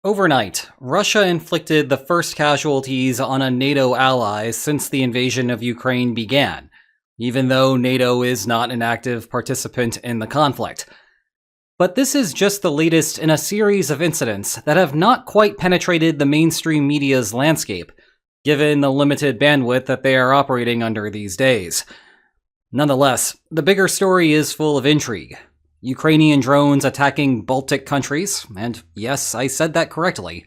Overnight, Russia inflicted the first casualties on a NATO ally since the invasion of Ukraine began, even though NATO is not an active participant in the conflict. But this is just the latest in a series of incidents that have not quite penetrated the mainstream media's landscape, given the limited bandwidth that they are operating under these days. Nonetheless, the bigger story is full of intrigue. Ukrainian drones attacking Baltic countries, and yes, I said that correctly,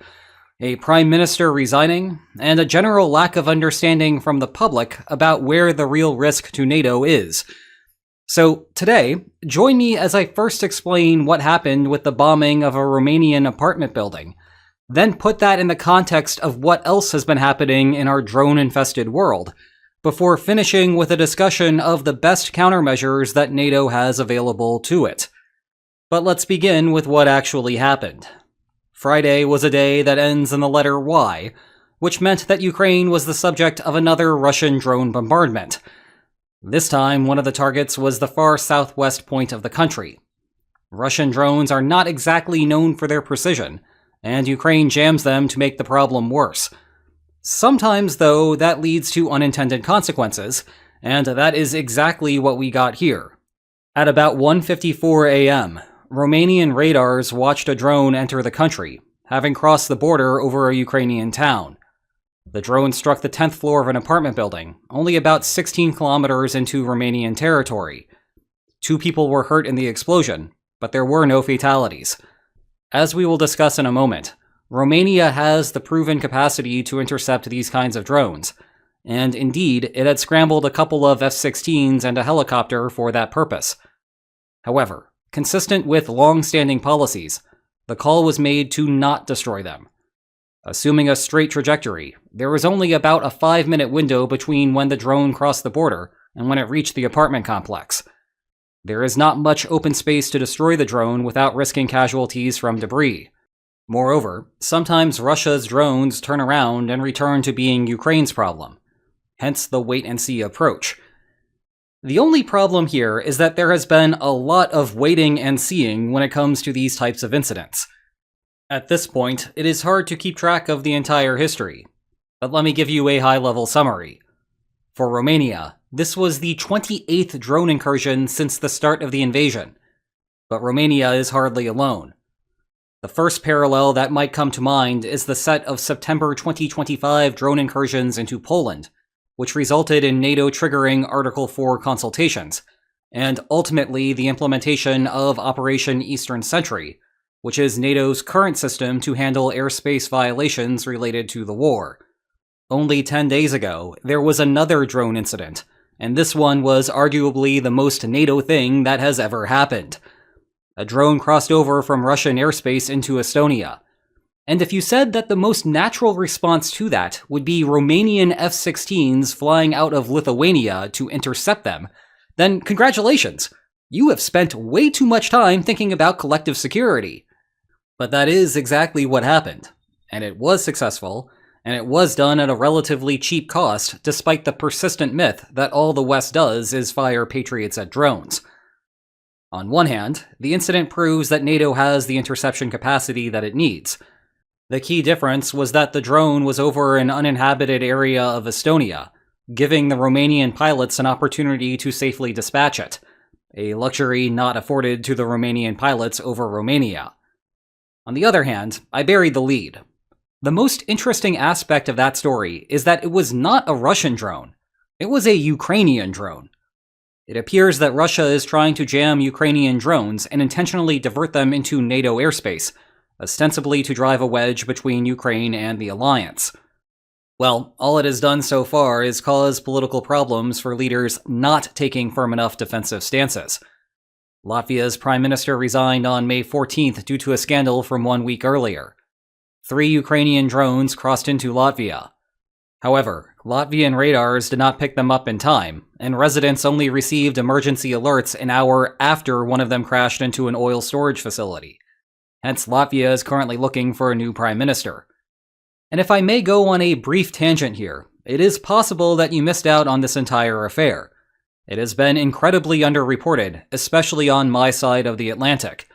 a prime minister resigning, and a general lack of understanding from the public about where the real risk to NATO is. So today, join me as I first explain what happened with the bombing of a Romanian apartment building, then put that in the context of what else has been happening in our drone-infested world, before finishing with a discussion of the best countermeasures that NATO has available to it. But let's begin with what actually happened. Friday was a day that ends in the letter Y, which meant that Ukraine was the subject of another Russian drone bombardment. This time, one of the targets was the far southwest point of the country. Russian drones are not exactly known for their precision, and Ukraine jams them to make the problem worse. Sometimes, though, that leads to unintended consequences, and that is exactly what we got here. At about 1:54 a.m., Romanian radars watched a drone enter the country, having crossed the border over a Ukrainian town. The drone struck the 10th floor of an apartment building, only about 16 kilometers into Romanian territory. 2 people were hurt in the explosion, but there were no fatalities. As we will discuss in a moment, Romania has the proven capacity to intercept these kinds of drones, and indeed, it had scrambled a couple of F-16s and a helicopter for that purpose. However, consistent with long-standing policies, the call was made to not destroy them. Assuming a straight trajectory, there was only about a 5-minute window between when the drone crossed the border and when it reached the apartment complex. There is not much open space to destroy the drone without risking casualties from debris. Moreover, sometimes Russia's drones turn around and return to being Ukraine's problem, hence the wait-and-see approach. The only problem here is that there has been a lot of waiting and seeing when it comes to these types of incidents. At this point, it is hard to keep track of the entire history, but let me give you a high-level summary. For Romania, this was the 28th drone incursion since the start of the invasion, but Romania is hardly alone. The first parallel that might come to mind is the set of September 2025 drone incursions into Poland, which resulted in NATO triggering Article 4 consultations, and ultimately the implementation of Operation Eastern Sentry, which is NATO's current system to handle airspace violations related to the war. Only 10 days ago, there was another drone incident, and this one was arguably the most NATO thing that has ever happened. A drone crossed over from Russian airspace into Estonia. And if you said that the most natural response to that would be Romanian F-16s flying out of Lithuania to intercept them, then congratulations! You have spent way too much time thinking about collective security. But that is exactly what happened, and it was successful, and it was done at a relatively cheap cost despite the persistent myth that all the West does is fire Patriots at drones. On one hand, the incident proves that NATO has the interception capacity that it needs. The key difference was that the drone was over an uninhabited area of Estonia, giving the Romanian pilots an opportunity to safely dispatch it, a luxury not afforded to the Romanian pilots over Romania. On the other hand, I buried the lead. The most interesting aspect of that story is that it was not a Russian drone. It was a Ukrainian drone. It appears that Russia is trying to jam Ukrainian drones and intentionally divert them into NATO airspace, ostensibly to drive a wedge between Ukraine and the alliance. Well, all it has done so far is cause political problems for leaders not taking firm enough defensive stances. Latvia's prime minister resigned on May 14th due to a scandal from 1 week earlier. 3 Ukrainian drones crossed into Latvia. However, Latvian radars did not pick them up in time, and residents only received emergency alerts an hour after one of them crashed into an oil storage facility. Hence, Latvia is currently looking for a new prime minister. And if I may go on a brief tangent here, it is possible that you missed out on this entire affair. It has been incredibly underreported, especially on my side of the Atlantic.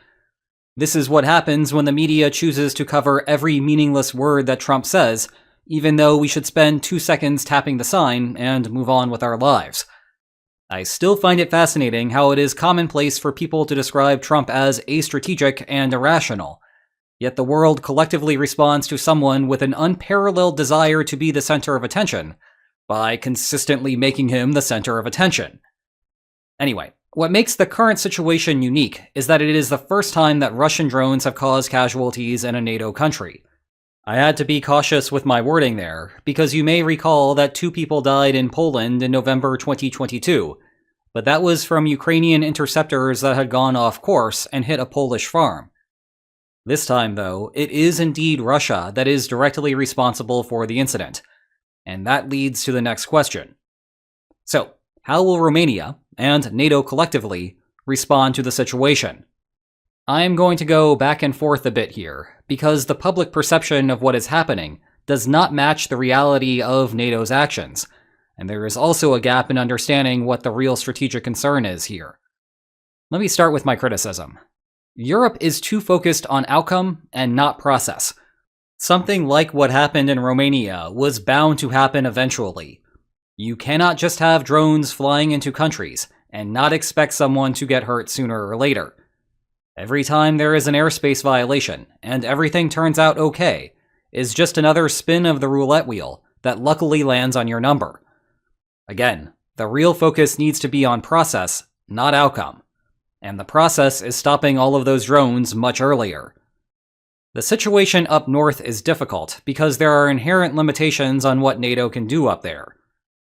This is what happens when the media chooses to cover every meaningless word that Trump says, even though we should spend 2 seconds tapping the sign and move on with our lives. I still find it fascinating how it is commonplace for people to describe Trump as astrategic and irrational, yet the world collectively responds to someone with an unparalleled desire to be the center of attention by consistently making him the center of attention. Anyway, what makes the current situation unique is that it is the first time that Russian drones have caused casualties in a NATO country. I had to be cautious with my wording there, because you may recall that 2 people died in Poland in November 2022, but that was from Ukrainian interceptors that had gone off course and hit a Polish farm. This time, though, it is indeed Russia that is directly responsible for the incident, and that leads to the next question. So, how will Romania, and NATO collectively, respond to the situation? I'm going to go back and forth a bit here, because the public perception of what is happening does not match the reality of NATO's actions, and there is also a gap in understanding what the real strategic concern is here. Let me start with my criticism. Europe is too focused on outcome and not process. Something like what happened in Romania was bound to happen eventually. You cannot just have drones flying into countries and not expect someone to get hurt sooner or later. Every time there is an airspace violation, and everything turns out okay, is just another spin of the roulette wheel that luckily lands on your number. Again, the real focus needs to be on process, not outcome. And the process is stopping all of those drones much earlier. The situation up north is difficult because there are inherent limitations on what NATO can do up there.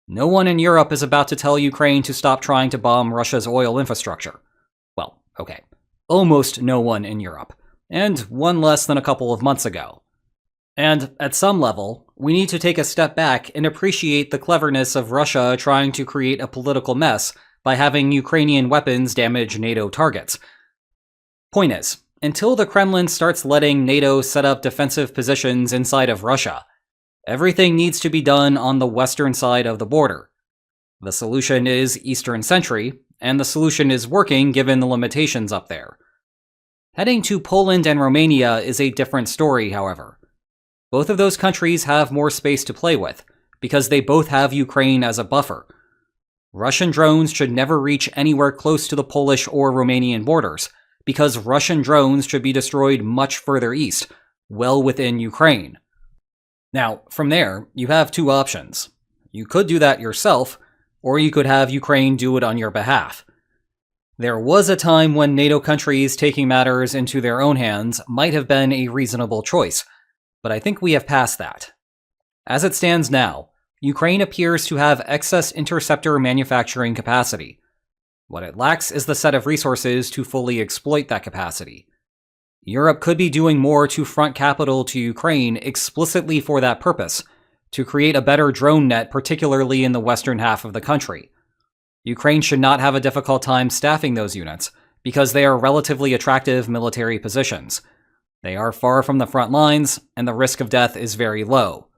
No one in Europe is about to tell Ukraine to stop trying to bomb Russia's oil infrastructure. Well, okay. Almost no one in Europe, and one less than a couple of months ago. And at some level, we need to take a step back and appreciate the cleverness of Russia trying to create a political mess by having Ukrainian weapons damage NATO targets. Point is, until the Kremlin starts letting NATO set up defensive positions inside of Russia, everything needs to be done on the western side of the border. The solution is Eastern Sentry, and the solution is working given the limitations up there. Heading to Poland and Romania is a different story, however. Both of those countries have more space to play with, because they both have Ukraine as a buffer. Russian drones should never reach anywhere close to the Polish or Romanian borders, because Russian drones should be destroyed much further east, well within Ukraine. Now, from there, you have 2 options. You could do that yourself, or you could have Ukraine do it on your behalf. There was a time when NATO countries taking matters into their own hands might have been a reasonable choice, but I think we have passed that. As it stands now, Ukraine appears to have excess interceptor manufacturing capacity. What it lacks is the set of resources to fully exploit that capacity. Europe could be doing more to front capital to Ukraine explicitly for that purpose, to create a better drone net, particularly in the western half of the country. Ukraine should not have a difficult time staffing those units, because they are relatively attractive military positions. They are far from the front lines, and the risk of death is very low.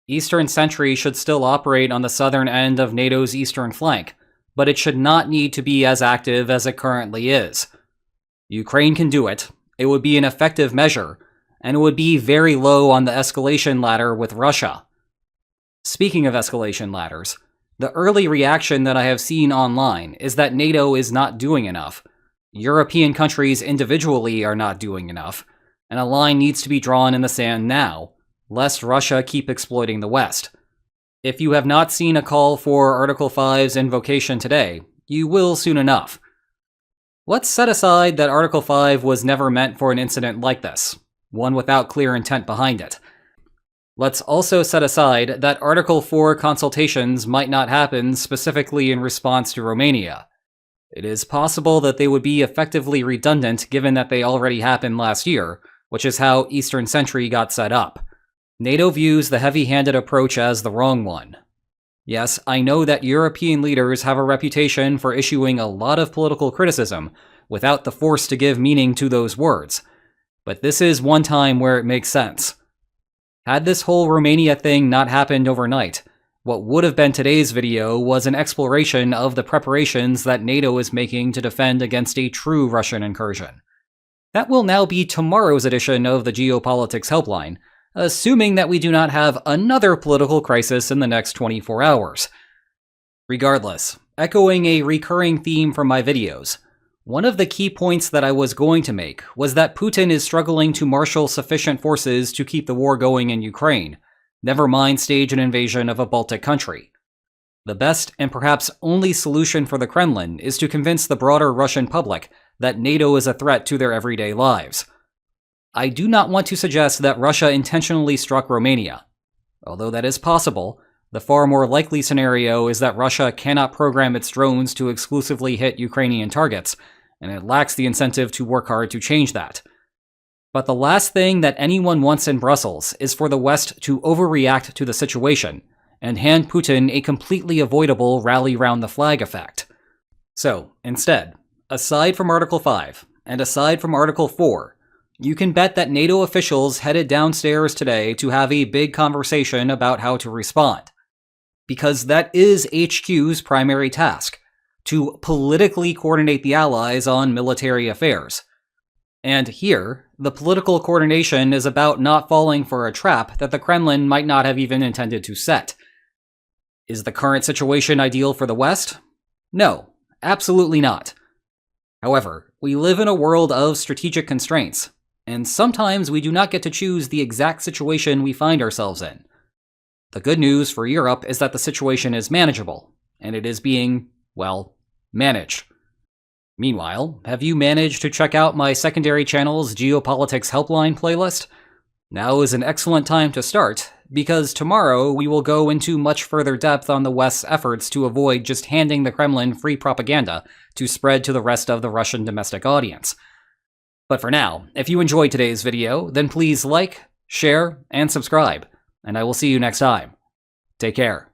Eastern Sentry should still operate on the southern end of NATO's eastern flank, but it should not need to be as active as it currently is. Ukraine can do it. It would be an effective measure, and it would be very low on the escalation ladder with Russia. Speaking of escalation ladders, the early reaction that I have seen online is that NATO is not doing enough. European countries individually are not doing enough, and a line needs to be drawn in the sand now, lest Russia keep exploiting the West. If you have not seen a call for Article 5's invocation today, you will soon enough. Let's set aside that Article 5 was never meant for an incident like this, one without clear intent behind it. Let's also set aside that Article 4 consultations might not happen specifically in response to Romania. It is possible that they would be effectively redundant given that they already happened last year, which is how Eastern Sentry got set up. NATO views the heavy-handed approach as the wrong one. Yes, I know that European leaders have a reputation for issuing a lot of political criticism without the force to give meaning to those words, but this is one time where it makes sense. Had this whole Romania thing not happened overnight, what would have been today's video was an exploration of the preparations that NATO is making to defend against a true Russian incursion. That will now be tomorrow's edition of the Geopolitics Helpline, assuming that we do not have another political crisis in the next 24 hours. Regardless, echoing a recurring theme from my videos, one of the key points that I was going to make was that Putin is struggling to marshal sufficient forces to keep the war going in Ukraine, never mind stage an invasion of a Baltic country. The best and perhaps only solution for the Kremlin is to convince the broader Russian public that NATO is a threat to their everyday lives. I do not want to suggest that Russia intentionally struck Romania. Although that is possible, the far more likely scenario is that Russia cannot program its drones to exclusively hit Ukrainian targets, and it lacks the incentive to work hard to change that. But the last thing that anyone wants in Brussels is for the West to overreact to the situation and hand Putin a completely avoidable rally-round-the-flag effect. So, instead, aside from Article 5, and aside from Article 4, you can bet that NATO officials headed downstairs today to have a big conversation about how to respond. Because that is HQ's primary task, to politically coordinate the Allies on military affairs. And here, the political coordination is about not falling for a trap that the Kremlin might not have even intended to set. Is the current situation ideal for the West? No, absolutely not. However, we live in a world of strategic constraints, and sometimes we do not get to choose the exact situation we find ourselves in. The good news for Europe is that the situation is manageable, and it is being, well, managed. Meanwhile, have you managed to check out my secondary channel's Geopolitics Helpline playlist? Now is an excellent time to start, because tomorrow we will go into much further depth on the West's efforts to avoid just handing the Kremlin free propaganda to spread to the rest of the Russian domestic audience. But for now, if you enjoyed today's video, then please like, share, and subscribe, and I will see you next time. Take care.